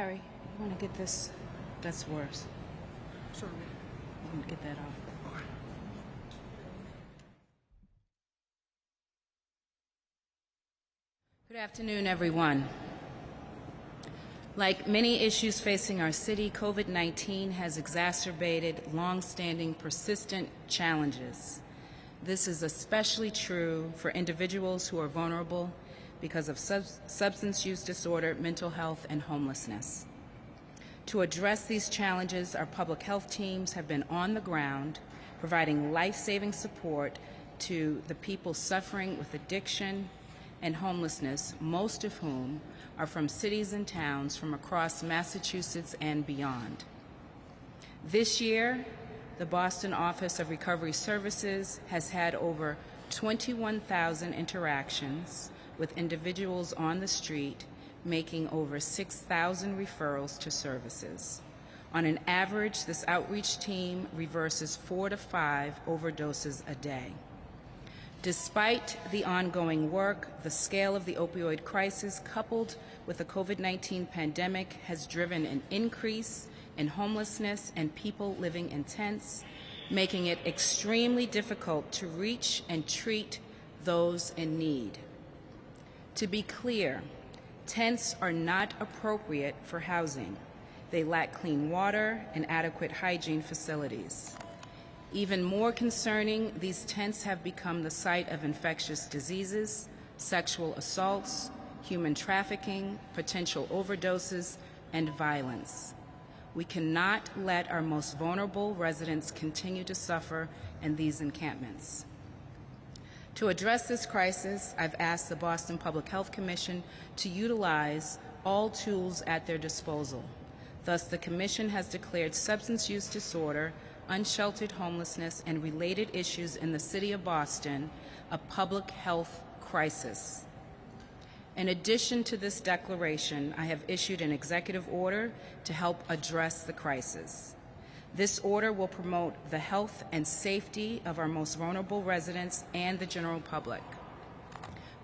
Harry, you want to get this? That's worse. Sorry. You want to get that off. Okay. Good afternoon, everyone. Like many issues facing our city, COVID-19 has exacerbated long-standing, persistent challenges. This is especially true for individuals who are vulnerable because of substance use disorder, mental health, and homelessness. To address these challenges, our public health teams have been on the ground, providing life-saving support to the people suffering with addiction and homelessness, most of whom are from cities and towns from across Massachusetts and beyond. This year, the Boston Office of Recovery Services has had over 21,000 interactions with individuals on the street, making over 6,000 referrals to services. On an average, this outreach team reverses 4 to 5 overdoses a day. Despite the ongoing work, the scale of the opioid crisis, coupled with the COVID-19 pandemic, has driven an increase in homelessness and people living in tents, making it extremely difficult to reach and treat those in need. To be clear, tents are not appropriate for housing. They lack clean water and adequate hygiene facilities. Even more concerning, these tents have become the site of infectious diseases, sexual assaults, human trafficking, potential overdoses, and violence. We cannot let our most vulnerable residents continue to suffer in these encampments. To address this crisis, I've asked the Boston Public Health Commission to utilize all tools at their disposal. Thus, the Commission has declared substance use disorder, unsheltered homelessness, and related issues in the City of Boston a public health crisis. In addition to this declaration, I have issued an executive order to help address the crisis. This order will promote the health and safety of our most vulnerable residents and the general public.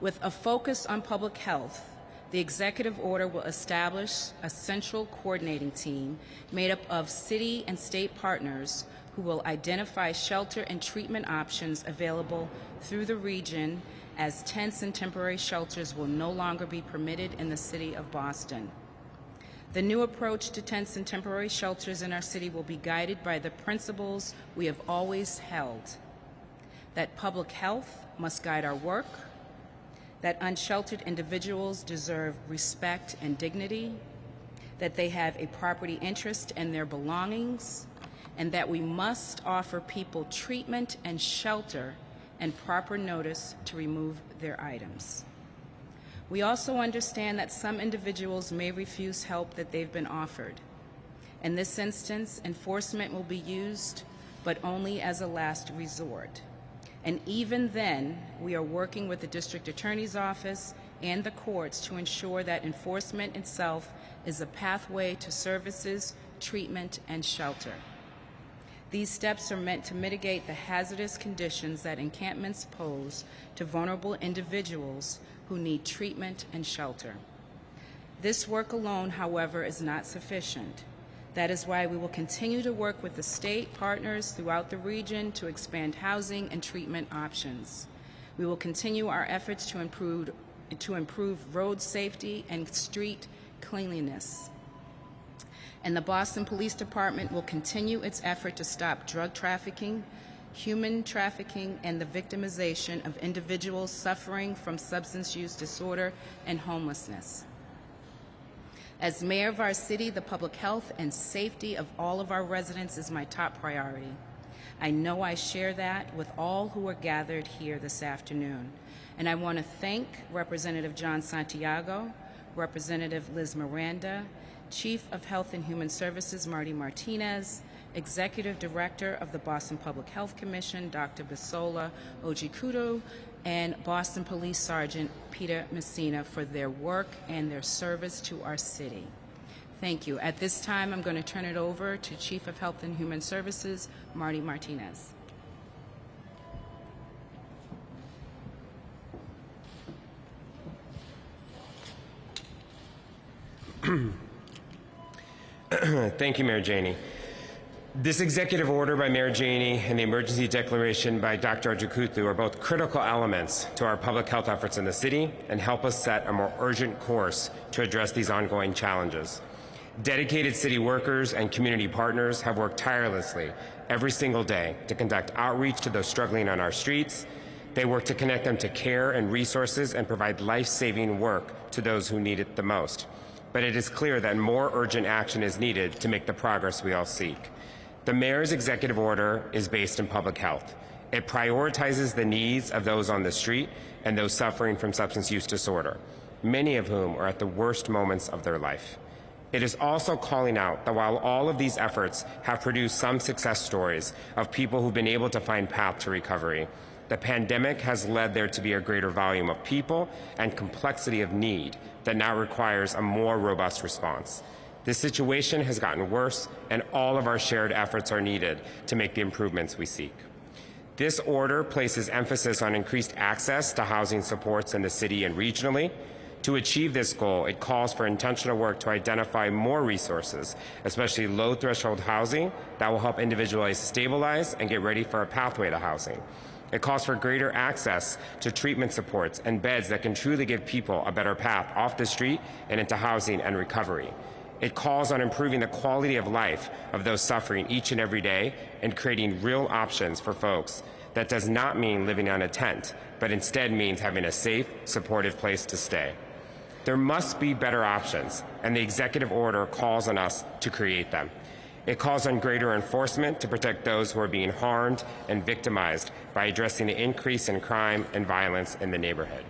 With a focus on public health, the executive order will establish a central coordinating team made up of city and state partners who will identify shelter and treatment options available through the region, as tents and temporary shelters will no longer be permitted in the City of Boston. The new approach to tents and temporary shelters in our city will be guided by the principles we have always held: that public health must guide our work, that unsheltered individuals deserve respect and dignity, that they have a property interest in their belongings, and that we must offer people treatment and shelter and proper notice to remove their items. We also understand that some individuals may refuse help that they've been offered. In this instance, enforcement will be used, but only as a last resort. And even then, we are working with the District Attorney's Office and the courts to ensure that enforcement itself is a pathway to services, treatment, and shelter. These steps are meant to mitigate the hazardous conditions that encampments pose to vulnerable individuals who need treatment and shelter. This work alone, however, is not sufficient. That is why we will continue to work with the state partners throughout the region to expand housing and treatment options. We will continue our efforts to improve road safety and street cleanliness. And the Boston Police Department will continue its effort to stop drug trafficking, human trafficking, and the victimization of individuals suffering from substance use disorder and homelessness. As mayor of our city, the public health and safety of all of our residents is my top priority. I know I share that with all who are gathered here this afternoon. And I want to thank Representative John Santiago, Representative Liz Miranda, Chief of Health and Human Services Marty Martinez, Executive Director of the Boston Public Health Commission, Dr. Bisola Ojikudo, and Boston Police Sergeant Peter Messina for their work and their service to our city. Thank you. At this time, I'm going to turn it over to Chief of Health and Human Services, Marty Martinez. Thank you, Mayor Janey. This executive order by Mayor Janey and the emergency declaration by Dr. Ojukwu are both critical elements to our public health efforts in the city and help us set a more urgent course to address these ongoing challenges. Dedicated city workers and community partners have worked tirelessly every single day to conduct outreach to those struggling on our streets. They work to connect them to care and resources and provide life-saving work to those who need it the most. But it is clear that more urgent action is needed to make the progress we all seek. The mayor's executive order is based in public health. It prioritizes the needs of those on the street and those suffering from substance use disorder, many of whom are at the worst moments of their life. It is also calling out that while all of these efforts have produced some success stories of people who've been able to find path to recovery, the pandemic has led there to be a greater volume of people and complexity of need that now requires a more robust response. This situation has gotten worse, and all of our shared efforts are needed to make the improvements we seek. This order places emphasis on increased access to housing supports in the city and regionally. To achieve this goal, it calls for intentional work to identify more resources, especially low-threshold housing, that will help individuals stabilize and get ready for a pathway to housing. It calls for greater access to treatment supports and beds that can truly give people a better path off the street and into housing and recovery. It calls on improving the quality of life of those suffering each and every day and creating real options for folks. That does not mean living on a tent, but instead means having a safe, supportive place to stay. There must be better options, and the executive order calls on us to create them. It calls on greater enforcement to protect those who are being harmed and victimized by addressing the increase in crime and violence in the neighborhood.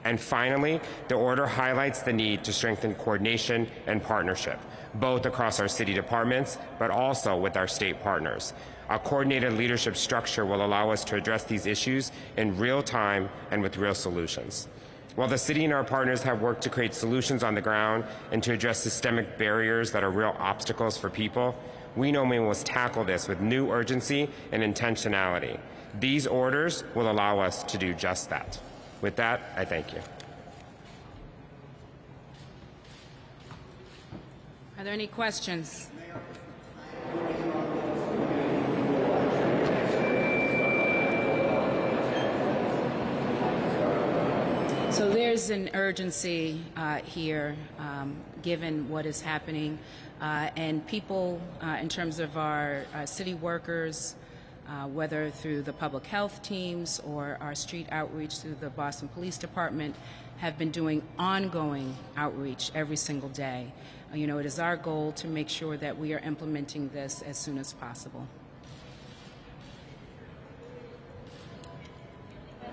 And finally, the order highlights the need to strengthen coordination and partnership, both across our city departments, but also with our state partners. A coordinated leadership structure will allow us to address these issues in real time and with real solutions. While the city and our partners have worked to create solutions on the ground and to address systemic barriers that are real obstacles for people, we know we must tackle this with new urgency and intentionality. These orders will allow us to do just that. With that, I thank you. Are there any questions? So there's an urgency here, given what is happening, and people, in terms of our city workers, whether through the public health teams or our street outreach through the Boston Police Department, have been doing ongoing outreach every single day. You know, it is our goal to make sure that we are implementing this as soon as possible.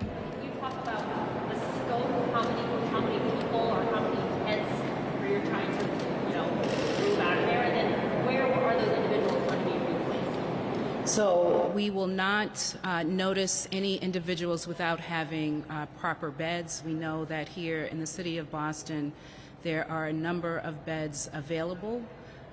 You talk about the scope, how many people or how many tents where you're trying to, move out of there, and then where are those individuals going to be replaced? So we will not notice any individuals without having proper beds. We know that here in the city of Boston, there are a number of beds available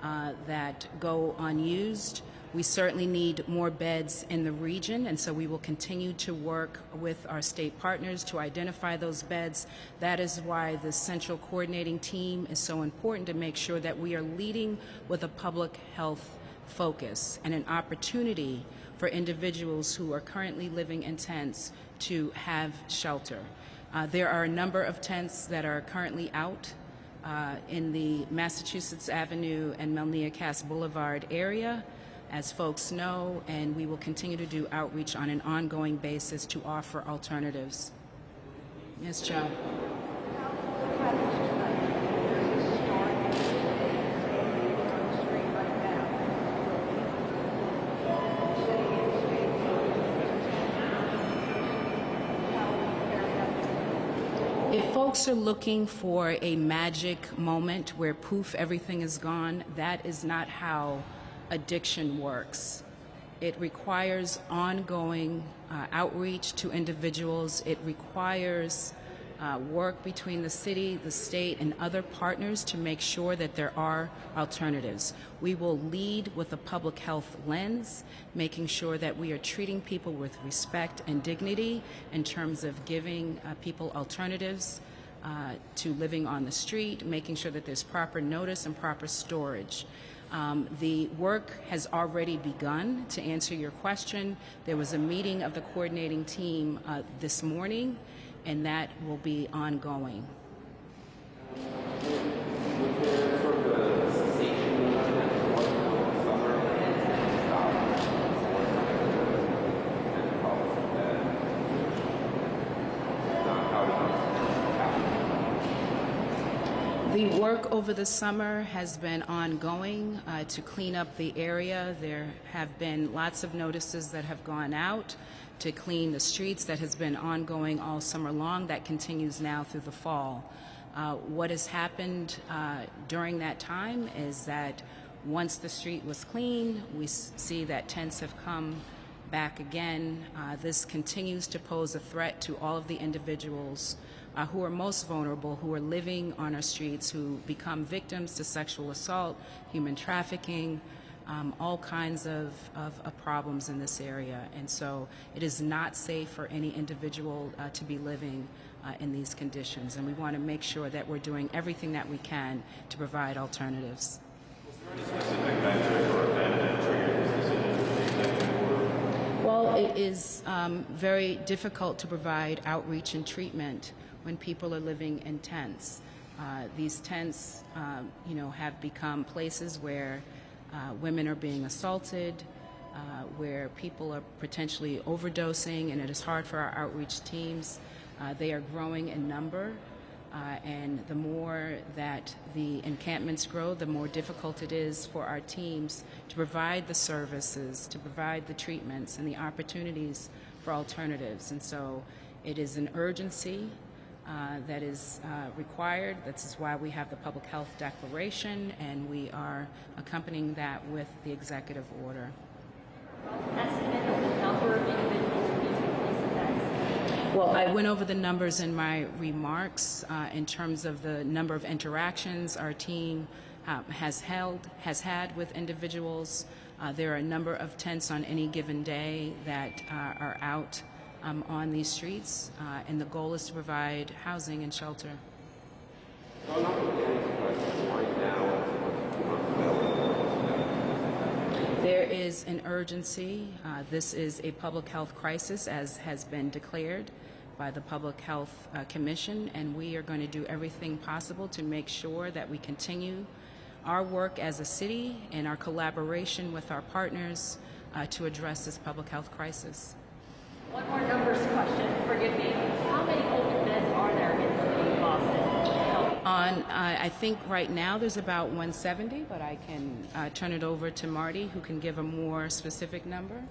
that go unused. We certainly need more beds in the region, and so we will continue to work with our state partners to identify those beds. That is why the central coordinating team is so important, to make sure that we are leading with a public health focus and an opportunity for individuals who are currently living in tents to have shelter. There are a number of tents that are currently out in the Massachusetts Avenue and Melnia Cass Boulevard area, as folks know, and we will continue to do outreach on an ongoing basis to offer alternatives. Yes, Joe. If folks are looking for a magic moment where poof, everything is gone, that is not how addiction works. It requires ongoing outreach to individuals. It requires work between the city, the state, and other partners to make sure that there are alternatives. We will lead with a public health lens, making sure that we are treating people with respect and dignity in terms of giving people alternatives to living on the street, making sure that there's proper notice and proper storage. The work has already begun. To answer your question, there was a meeting of the coordinating team this morning, and that will be ongoing. The work over the summer has been ongoing to clean up the area. There have been lots of notices that have gone out to clean the streets. That has been ongoing all summer long. That continues now through the fall. What has happened during that time is that once the street was clean, we see that tents have come back again. This continues to pose a threat to all of the individuals who are most vulnerable, who are living on our streets, who become victims to sexual assault, human trafficking, all kinds of problems in this area. And so it is not safe for any individual to be living in these conditions. And we want to make sure that we're doing everything that we can to provide alternatives. Well, it is very difficult to provide outreach and treatment when people are living in tents. These tents, have become places where women are being assaulted, where people are potentially overdosing, and it is hard for our outreach teams. They are growing in number, and the more that the encampments grow, the more difficult it is for our teams to provide the services, to provide the treatments and the opportunities for alternatives. And so it is an urgency that is required. This is why we have the public health declaration, and we are accompanying that with the executive order. Estimate of the number of individuals who need to place the tents? Well, I went over the numbers in my remarks in terms of the number of interactions our team has had with individuals. There are a number of tents on any given day that are out on these streets, and the goal is to provide housing and shelter. There is an urgency. This is a public health crisis, as has been declared by the Public Health Commission, and we are going to do everything possible to make sure that we continue our work as a city and our collaboration with our partners to address this public health crisis. One more numbers question, forgive me. How many open beds are there in the city of Boston? I think right now there's about 170, but I can turn it over to Marty, who can give a more specific number.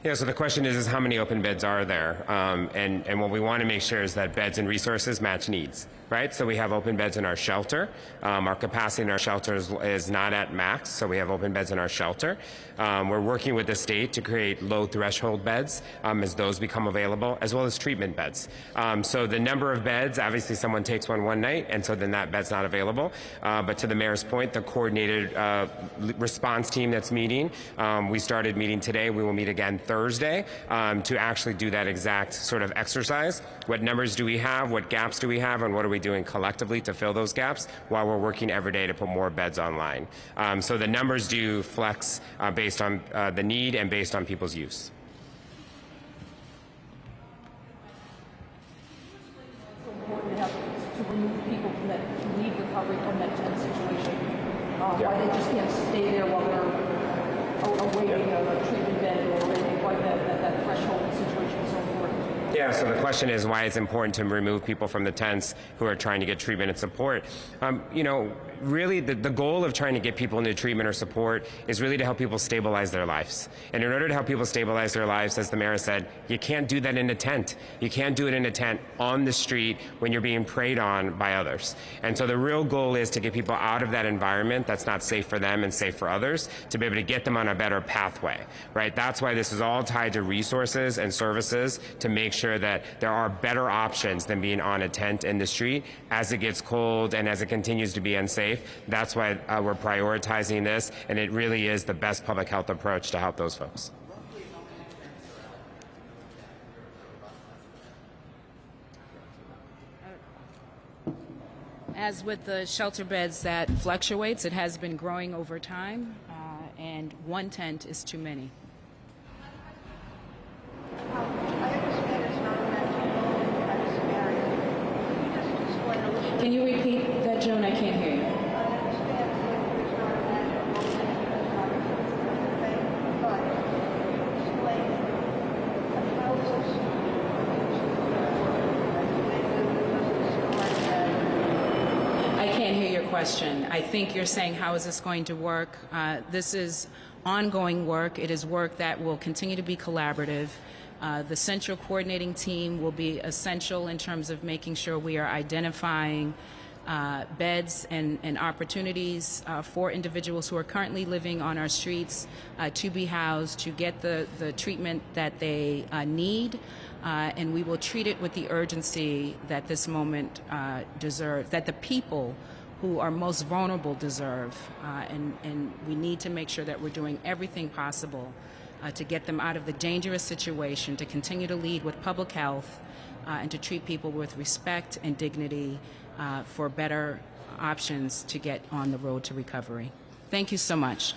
Yeah, so the question is how many open beds are there? And what we want to make sure is that beds and resources match needs, right? So we have open beds in our shelter. Our capacity in our shelter is not at max, so we have open beds in our shelter. We're working with the state to create low threshold beds as those become available, as well as treatment beds. So the number of beds, obviously someone takes one night, and so then that bed's not available. But to the mayor's point, the coordinated response team that's meeting, we started meeting today. We will meet again Thursday to actually do that exact sort of exercise. What numbers do we have? What gaps do we have? And what are we doing collectively to fill those gaps while we're working every day to put more beds online? So the numbers do flex based on the need and based on people's use. It's so important to remove people from that, who need recovery from that tense situation. Why they just can't stay there while they're awaiting a treatment bed or anything, why that threshold situation is so important. Yeah, so the question is why it's important to remove people from the tents who are trying to get treatment and support. Really the goal of trying to get people into treatment or support is really to help people stabilize their lives. And in order to help people stabilize their lives, as the mayor said, you can't do that in a tent. You can't do it in a tent on the street when you're being preyed on by others. And so the real goal is to get people out of that environment that's not safe for them and safe for others, to be able to get them on a better pathway, right? That's why this is all tied to resources and services to make sure that there are better options than being on a tent in the street as it gets cold and as it continues to be unsafe. That's why we're prioritizing this, and it really is the best public health approach to help those folks. As with the shelter beds, that fluctuates. It has been growing over time, and one tent is too many. I understand it's not a magic bullet at this area. Can you just explain a little bit? Can you repeat that, Joan? I can't hear you. I understand that it's not a magic bullet, it's not a thing, but can you explain how this is I can't hear your question. I think you're saying, how is this going to work? This is ongoing work. It is work that will continue to be collaborative. The central coordinating team will be essential in terms of making sure we are identifying beds and opportunities for individuals who are currently living on our streets to be housed, to get the treatment that they need, and we will treat it with the urgency that this moment deserves, that the people who are most vulnerable deserve, and we need to make sure that we're doing everything possible to get them out of the dangerous situation, to continue to lead with public health, and to treat people with respect and dignity for better options to get on the road to recovery. Thank you so much.